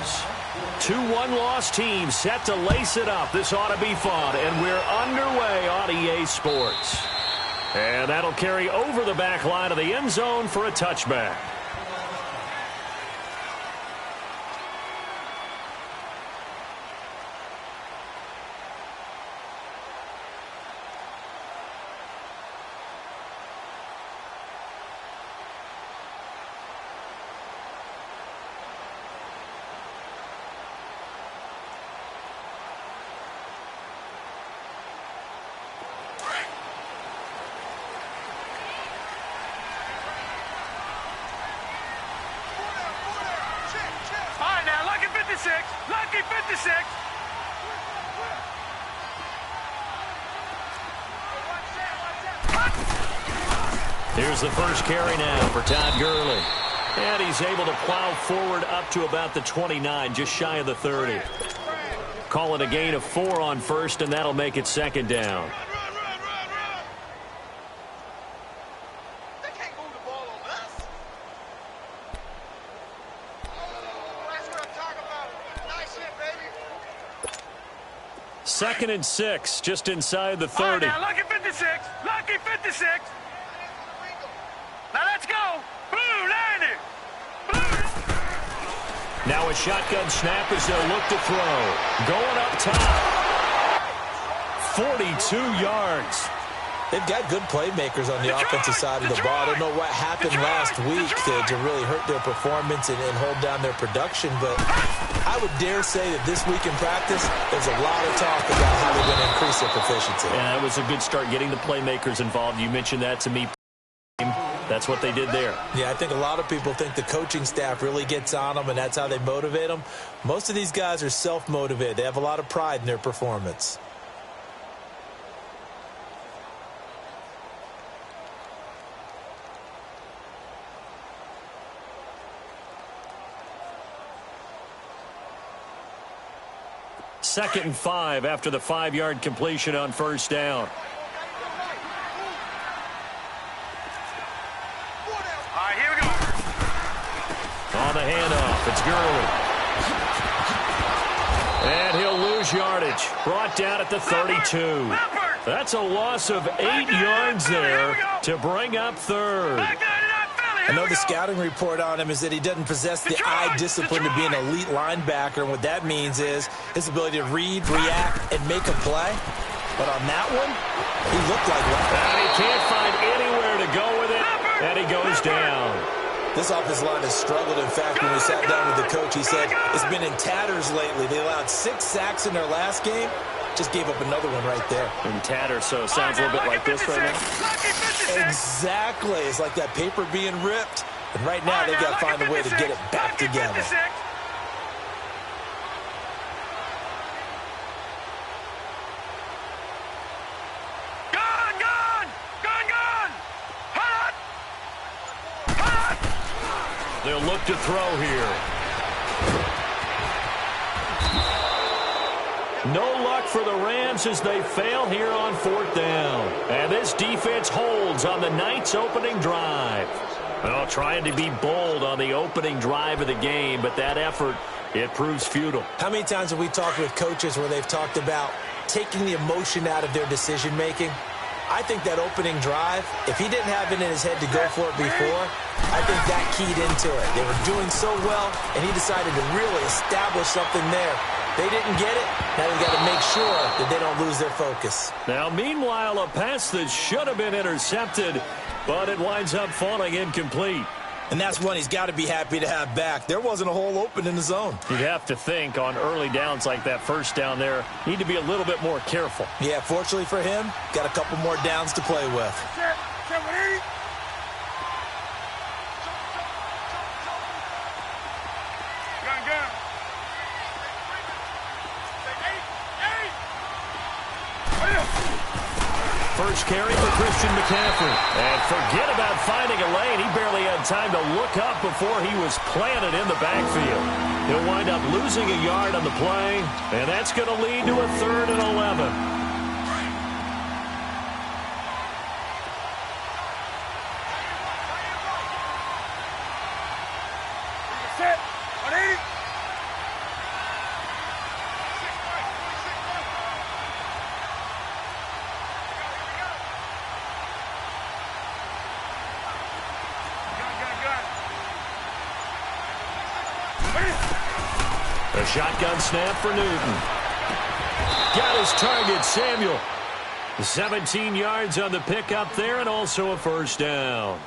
Bears. Two one-loss teams set to lace it up. This ought to be fun, and we're underway on EA Sports. And that'll carry over the back line of the end zone for a touchback. Lucky 56. Here's the first carry now for Todd Gurley. And he's able to plow forward up to about the 29, just shy of the 30. Call it a gain of 4 on first, and that'll make it second down. Second and 6, just inside the 30. Now, lucky 56. Lucky 56. Now, let's go. Blue, 90. Blue. Now a shotgun snap as they'll look to throw. Going up top. 42 yards. They've got good playmakers on the offensive side of the ball. I don't know what happened last week to really hurt their performance and hold down their production, but I would dare say that this week in practice, there's a lot of talk about how they're going to increase their proficiency. Yeah, that was a good start getting the playmakers involved. You mentioned that to me. That's what they did there. Yeah, I think a lot of people think the coaching staff really gets on them, and that's how they motivate them. Most of these guys are self-motivated. They have a lot of pride in their performance. Second and 5 after the 5-yard completion on first down. All right, here we go. On the handoff, it's Gurley. And he'll lose yardage. Brought down at the 32. That's a loss of 8 yards there to bring up third. I know the scouting report on him is that he doesn't possess the eye discipline to be an elite linebacker, and what that means is his ability to read, react, and make a play. But on that one, he looked like one. He can't find anywhere to go with it, and he goes down. This offensive line has struggled. In fact, when we sat down with the coach, he said it's been in tatters lately. They allowed 6 sacks in their last game. Just gave up another one right there. In tatters, so it sounds a little bit like this right now. Exactly. It's like that paper being ripped. And right now, they've got to find a way to get it back together. They'll look to throw here. No luck for the Rams as they fail here on 4th down. And this defense holds on the Knights' opening drive. Well, trying to be bold on the opening drive of the game, but that effort, it proves futile. How many times have we talked with coaches where they've talked about taking the emotion out of their decision-making? I think that opening drive, if he didn't have it in his head to go for it before, I think that keyed into it. They were doing so well, and he decided to really establish something there. They didn't get it. Now they've got to make sure that they don't lose their focus. Now, meanwhile, a pass that should have been intercepted, but it winds up falling incomplete. And that's one he's got to be happy to have back. There wasn't a hole open in the zone. You'd have to think on early downs like that first down there, need to be a little bit more careful. Yeah, fortunately for him, got a couple more downs to play with. First carry for Christian McCaffrey. And forget about finding a lane. He barely had time to look up before he was planted in the backfield. He'll wind up losing a yard on the play, and that's going to lead to a 3rd and 11. A shotgun snap for Newton. Got his target, Samuel. 17 yards on the pickup there and also a first down.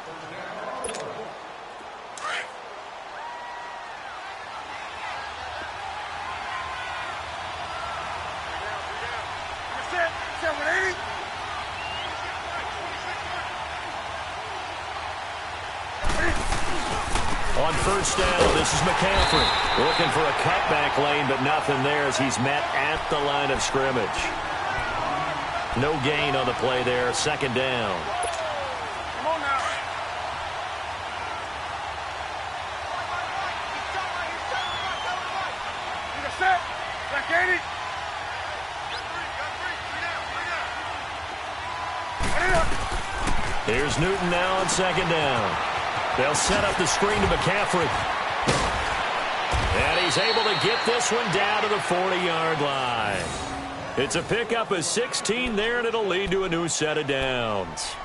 On first down, this is McCaffrey. Looking for a cutback lane, but nothing there as he's met at the line of scrimmage. No gain on the play there. Second down. Come on now. You got set. Back 80. Here's Newton now on second down. They'll set up the screen to McCaffrey. And he's able to get this one down to the 40-yard line. It's a pickup of 16 there, and it'll lead to a new set of downs.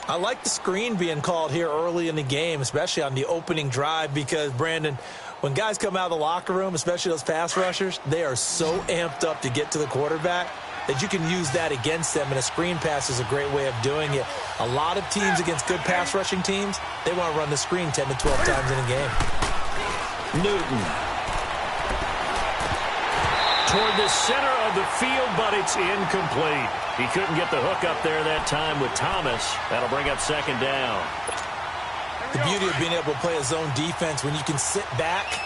I like the screen being called here early in the game, especially on the opening drive, because, Brandon, when guys come out of the locker room, especially those pass rushers, they are so amped up to get to the quarterback that you can use that against them, and a screen pass is a great way of doing it. A lot of teams against good pass rushing teams, they want to run the screen 10 to 12 times in a game. Newton. Toward the center of the field, but it's incomplete. He couldn't get the hook up there that time with Thomas. That'll bring up second down. The beauty of being able to play a zone defense when you can sit back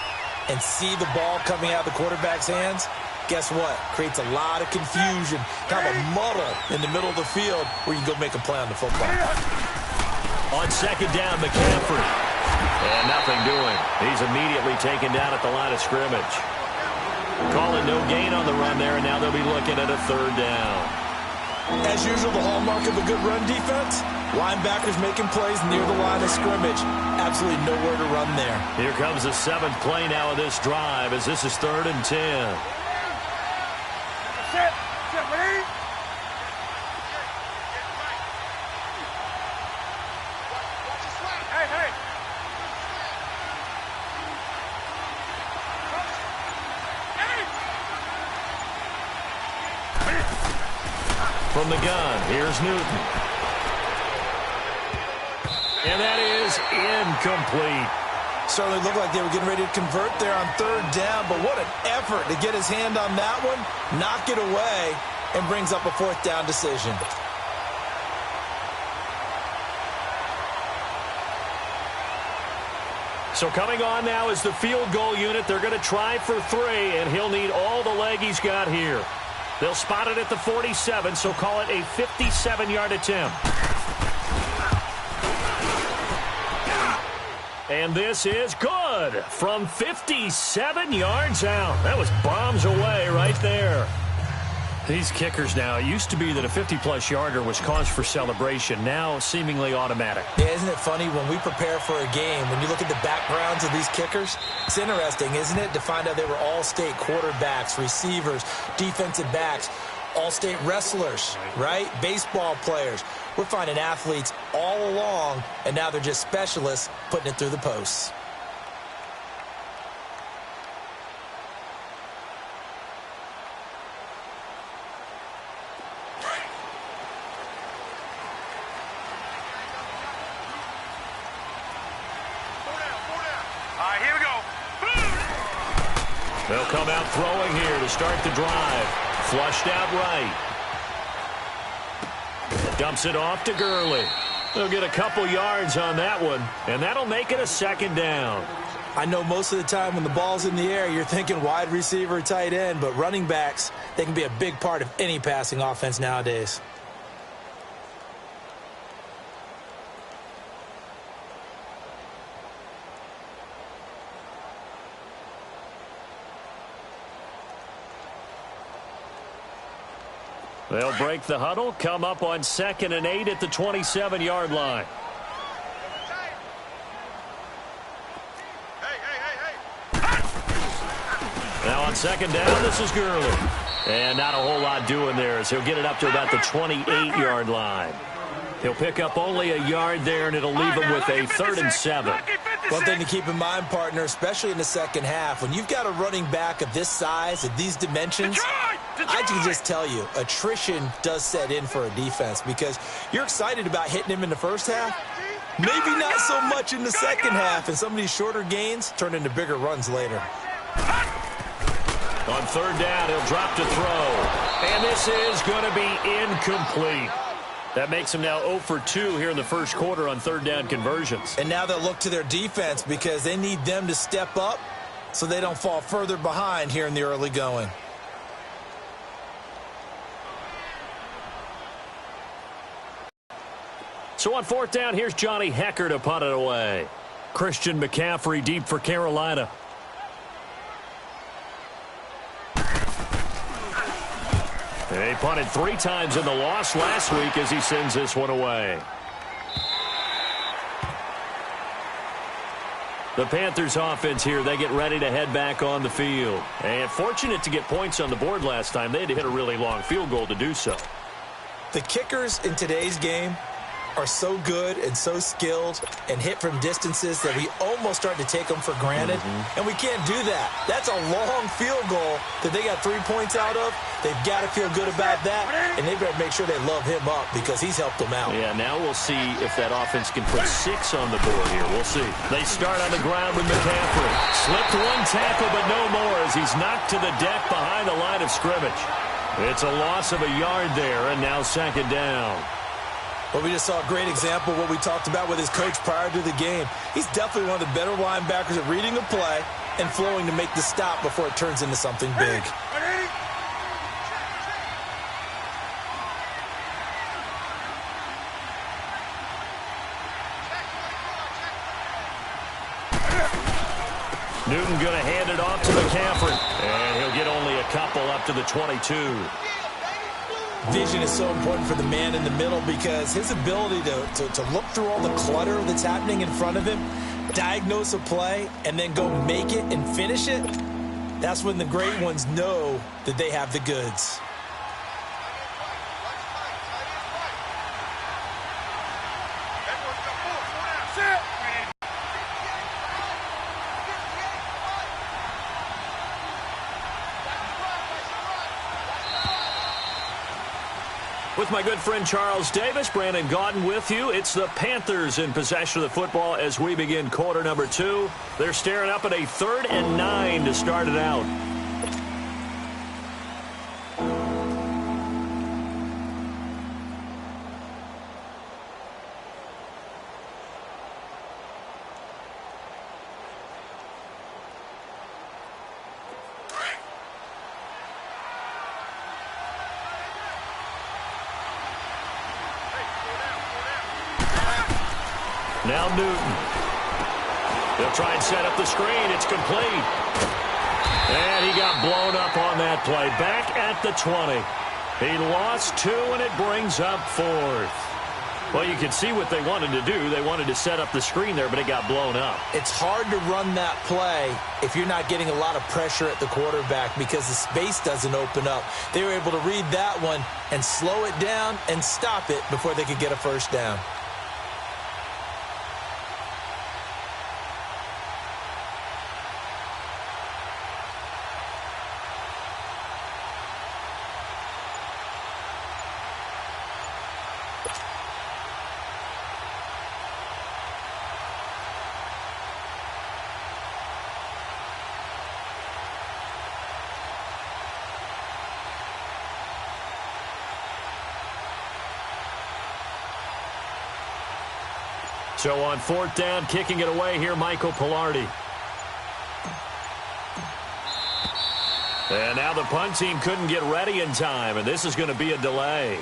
and see the ball coming out of the quarterback's hands, guess what? Creates a lot of confusion, kind of a muddle in the middle of the field where you go make a play on the football. On second down, McCaffrey. And nothing doing. He's immediately taken down at the line of scrimmage. Calling no gain on the run there, and now they'll be looking at a third down. As usual, the hallmark of a good run defense, linebackers making plays near the line of scrimmage. Absolutely nowhere to run there. Here comes the seventh play now of this drive as this is 3rd and 10. Set, ready? Hey. From the gun, here's Newton. And that is incomplete. Certainly looked like they were getting ready to convert there on 3rd down, but what an effort to get his hand on that one, knock it away, and brings up a 4th down decision. So coming on now is the field goal unit. They're going to try for 3, and he'll need all the leg he's got here. They'll spot it at the 47, so call it a 57-yard attempt. And this is good from 57 yards out. That was bombs away right there. These kickers now, it used to be that a 50-plus yarder was cause for celebration. Now seemingly automatic. Yeah, isn't it funny when we prepare for a game, when you look at the backgrounds of these kickers, it's interesting, isn't it, to find out they were all-state quarterbacks, receivers, defensive backs, all-state wrestlers, right? Baseball players. We're finding athletes all along, and now they're just specialists putting it through the posts. Here we go. They'll come out throwing here to start the drive. Flushed out right. Dumps it off to Gurley. They'll get a couple yards on that one, and that'll make it a 2nd down. I know most of the time when the ball's in the air, you're thinking wide receiver, tight end, but running backs, they can be a big part of any passing offense nowadays. They'll break the huddle, come up on 2nd and 8 at the 27-yard line. Now on 2nd down, this is Gurley. And not a whole lot doing there as he'll get it up to about the 28-yard line. He'll pick up only a yard there, and it'll leave him with a 3rd and 7. Lucky 50. One thing to keep in mind, partner, especially in the second half, when you've got a running back of this size, of these dimensions, I can just tell you, attrition does set in for a defense because you're excited about hitting him in the first half. Maybe not so much in the second half, and some of these shorter gains turn into bigger runs later. On third down, he'll drop to throw. And this is going to be incomplete. That makes him now 0 for 2 here in the first quarter on third down conversions. And now they'll look to their defense because they need them to step up so they don't fall further behind here in the early going. So on fourth down, here's Johnny Hecker to punt it away. Christian McCaffrey deep for Carolina. He punted 3 times in the loss last week as he sends this one away. The Panthers offense here, they get ready to head back on the field. And fortunate to get points on the board last time. They had to hit a really long field goal to do so. The kickers in today's game are so good and so skilled and hit from distances that we almost start to take them for granted. And we can't do that. That's a long field goal that they got 3 points out of. They've got to feel good about that, and they better make sure they love him up because he's helped them out. Yeah, now we'll see if that offense can put 6 on the board here. We'll see. They start on the ground with McCaffrey. Slipped 1 tackle, but no more as he's knocked to the deck behind the line of scrimmage. It's a loss of a yard there, and now second down. Well, we just saw a great example of what we talked about with his coach prior to the game. He's definitely one of the better linebackers at reading a play and flowing to make the stop before it turns into something big. Newton going to hand it off to McCaffrey. And he'll get only a couple up to the 22. Vision is so important for the man in the middle because his ability to look through all the clutter that's happening in front of him, diagnose a play, and then go make it and finish it, that's when the great ones know that they have the goods. With my good friend Charles Davis, Brandon Gaudin with you. It's the Panthers in possession of the football as we begin quarter number 2. They're staring up at a 3rd and 9 to start it out. Now Newton. They'll try and set up the screen. It's complete. And he got blown up on that play. Back at the 20. He lost 2, and it brings up 4th. Well, you can see what they wanted to do. They wanted to set up the screen there, but it got blown up. It's hard to run that play if you're not getting a lot of pressure at the quarterback because the space doesn't open up. They were able to read that one and slow it down and stop it before they could get a first down. So on 4th down, kicking it away here, Michael Pilardi. And now the punt team couldn't get ready in time, and this is going to be a delay.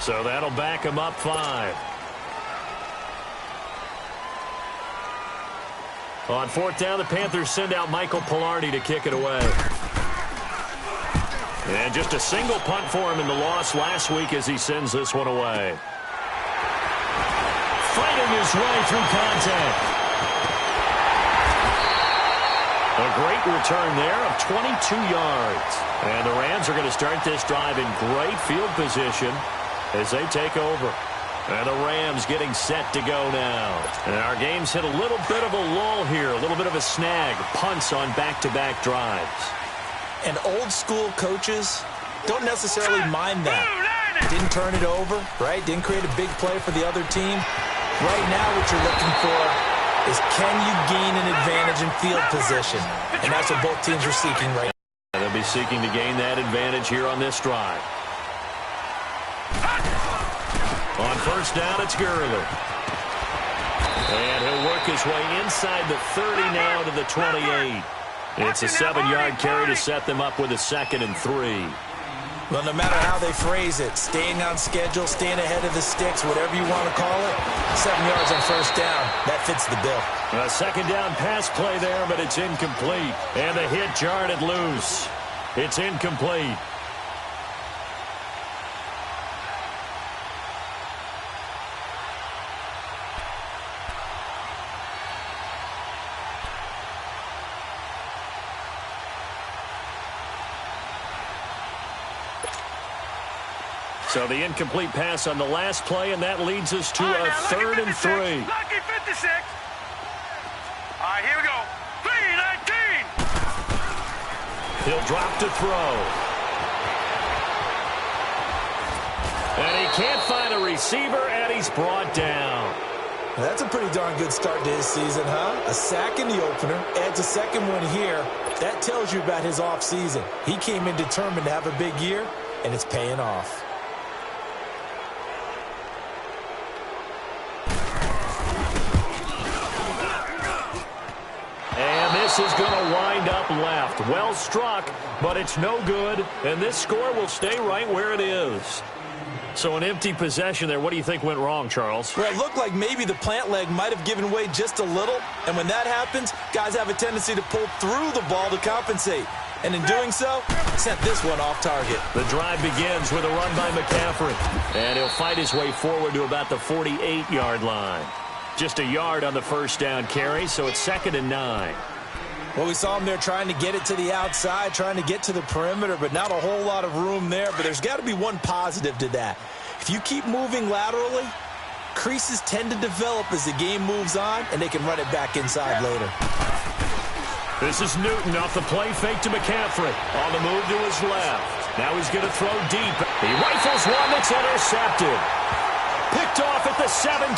So that'll back him up 5. On 4th down, the Panthers send out Michael Pilardi to kick it away. And just a single punt for him in the loss last week as he sends this one away. Fighting his way through contact. A great return there of 22 yards. And the Rams are going to start this drive in great field position as they take over. And the Rams getting set to go now. And our game's hit a little bit of a lull here, a little bit of a snag. Punts on back-to-back drives. And old-school coaches don't necessarily mind that. Didn't turn it over, right? Didn't create a big play for the other team. Right now what you're looking for is can you gain an advantage in field position? And that's what both teams are seeking right now. They'll be seeking to gain that advantage here on this drive. On first down, it's Gurley. And he'll work his way inside the 30 now to the 28. It's a 7-yard carry to set them up with a 2nd and 3. Well, no matter how they phrase it, staying on schedule, staying ahead of the sticks, whatever you want to call it, 7 yards on first down, that fits the bill. A 2nd down pass play there, but it's incomplete. And the hit jarred it loose. It's incomplete. So the incomplete pass on the last play, and that leads us to a 3rd and 3. Lucky 56. All right, here we go. 3-19. He'll drop to throw. And he can't find a receiver, and he's brought down. That's a pretty darn good start to his season, huh? A sack in the opener, adds a second one here. That tells you about his offseason. He came in determined to have a big year, and it's paying off. This is going to wind up left. Well struck, but it's no good, and this score will stay right where it is. So an empty possession there. What do you think went wrong, Charles? Well, it looked like maybe the plant leg might have given way just a little, and when that happens, guys have a tendency to pull through the ball to compensate. And in doing so, sent this one off target. The drive begins with a run by McCaffrey, and he'll fight his way forward to about the 48-yard line. Just a yard on the first down carry, so it's 2nd and 9. Well, we saw him there trying to get it to the outside, trying to get to the perimeter, but not a whole lot of room there. But there's got to be one positive to that. If you keep moving laterally, creases tend to develop as the game moves on, and they can run it back inside later. This is Newton off the play fake to McCaffrey. On the move to his left. Now he's going to throw deep. He rifles one that's intercepted. Picked off at the 17.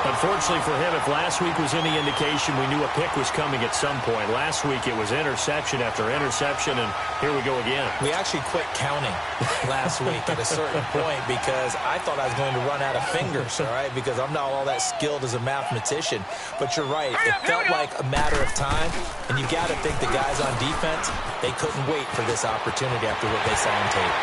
Unfortunately for him, if last week was any indication, we knew a pick was coming at some point. Last week it was interception after interception, and here we go again. We actually quit counting last week at a certain point because I thought I was going to run out of fingers, all right, because I'm not all that skilled as a mathematician. But you're right. It felt like a matter of time, and you got to think the guys on defense, they couldn't wait for this opportunity after what they saw on tape.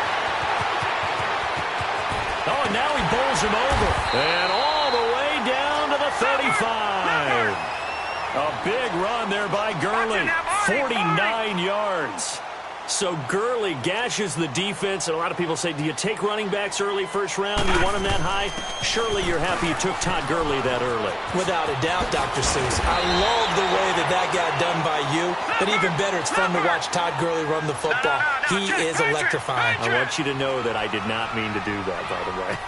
Oh, and now he bowls him over. And all the way down to the 35. A big run there by Gurley. 49 yards. So Gurley gashes the defense, and a lot of people say, do you take running backs early first round? Do you want them that high? Surely you're happy you took Todd Gurley that early. Without a doubt, Dr. Seuss. I love the way that got done by you, but even better, it's fun to watch Todd Gurley run the football. He is electrifying. I want you to know that I did not mean to do that, by the way.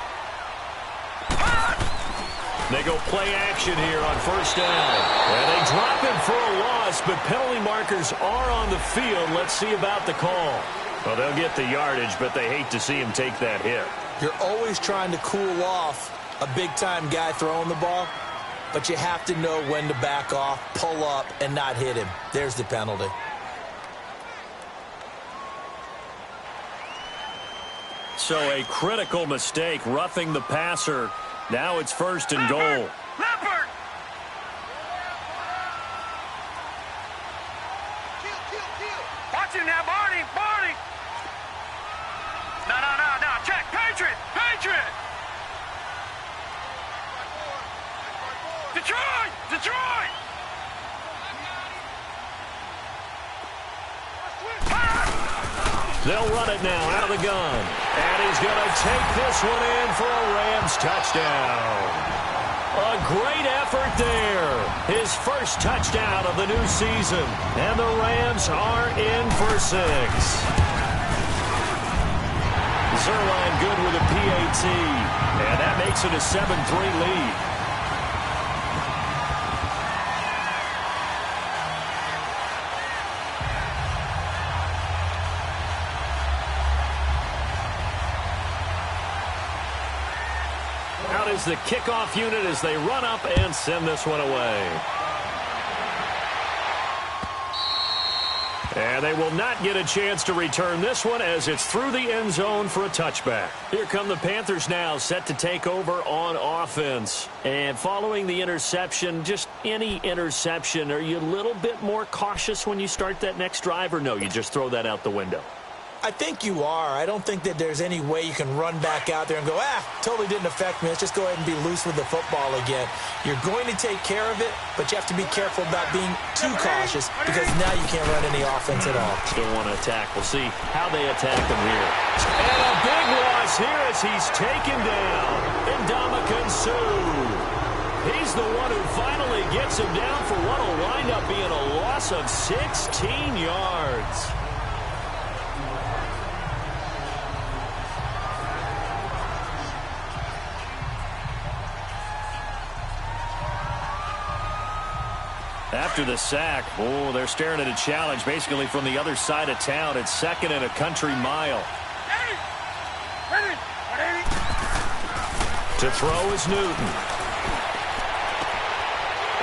They go play action here on first down. And they drop him for a loss, but penalty markers are on the field. Let's see about the call. Well, they'll get the yardage, but they hate to see him take that hit. You're always trying to cool off a big-time guy throwing the ball, but you have to know when to back off, pull up, and not hit him. There's the penalty. So a critical mistake, roughing the passer. Now it's 1st and goal. Leopard! Watch him now, Barney! Barney! No. Check! Patriot! Patriot! Detroit! Detroit! They'll run it now out of the gun. And he's going to take this one in for a Rams touchdown. A great effort there. His first touchdown of the new season. And the Rams are in for 6. Zerline good with a PAT. And that makes it a 7-3 lead. Out is the kickoff unit as they run up and send this one away. And they will not get a chance to return this one as it's through the end zone for a touchback. Here come the Panthers now, set to take over on offense. And following the interception, just any interception, are you a little bit more cautious when you start that next drive, or no, you just throw that out the window? I think you are. I don't think that there's any way you can run back out there and go, totally didn't affect me. Let's just go ahead and be loose with the football again. You're going to take care of it, but you have to be careful about being too cautious because now you can't run any offense at all. Still want to attack. We'll see how they attack them here. And a big loss here as he's taken down. Ndamukong Suh. He's the one who finally gets him down for what will wind up being a loss of 16 yards. After the sack, they're staring at a challenge basically from the other side of town. It's 2nd and a country mile. To throw is Newton.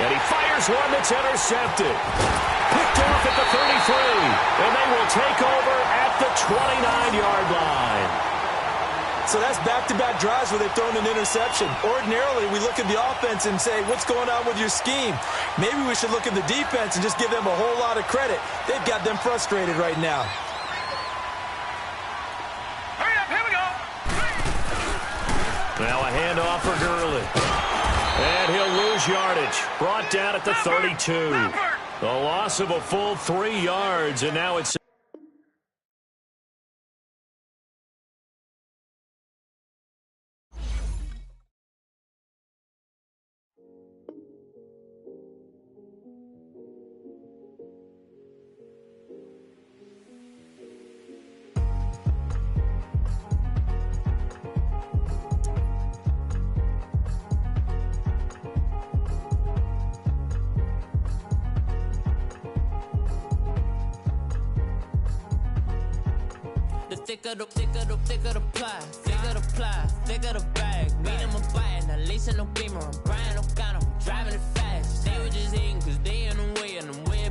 And he fires one that's intercepted. Picked off at the 33. And they will take over at the 29-yard line. So that's back-to-back drives where they've thrown an interception. Ordinarily, we look at the offense and say, what's going on with your scheme? Maybe we should look at the defense and just give them a whole lot of credit. They've got them frustrated right now. Hurry up, here we go. Now a handoff for Gurley. And he'll lose yardage. Brought down at the 32. A loss of a full 3 yards, and now it's... Thicker the bag. Meet him a bite, now listen no beamer. I'm Brian O'Connor, I'm driving it fast. They were just hating cause they in the way and I'm way